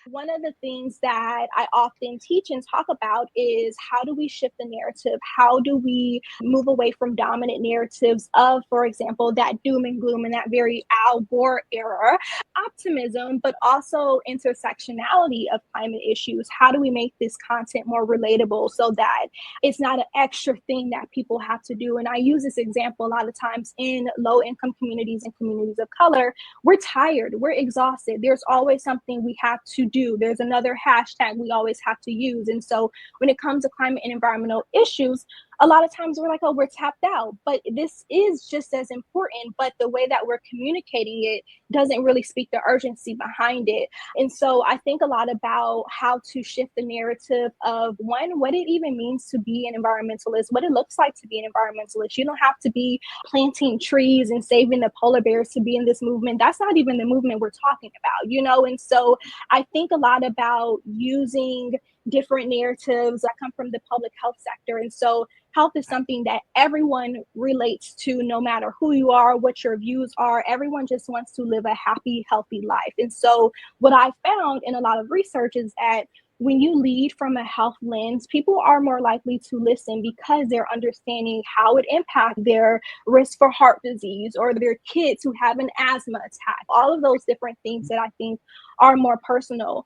One of the things that I often teach and talk about is how do we shift the narrative? How do we move away from dominant narratives of, for example, that doom and gloom and that very Al Gore era optimism, but also intersectionality of climate issues? How do we make this content more relatable so that it's not an extra thing that people have to do? And I use this example a lot of times in low income communities and communities of color. We're tired, we're exhausted. There's always something we have to do. There's another hashtag we always have to use. And so when it comes to climate and environmental issues, a lot of times we're like, oh, we're tapped out. But this is just as important. But the way that we're communicating it doesn't really speak the urgency behind it. And so I think a lot about how to shift the narrative of one, what it even means to be an environmentalist, what it looks like to be an environmentalist. You don't have to be planting trees and saving the polar bears to be in this movement. That's not even the movement we're talking about, you know? And so I think a lot about using different narratives that come from the public health sector. And so health is something that everyone relates to, no matter who you are, what your views are. Everyone just wants to live a happy, healthy life. And so what I found in a lot of research is that when you lead from a health lens, people are more likely to listen because they're understanding how it impacts their risk for heart disease or their kids who have an asthma attack, all of those different things that I think are more personal.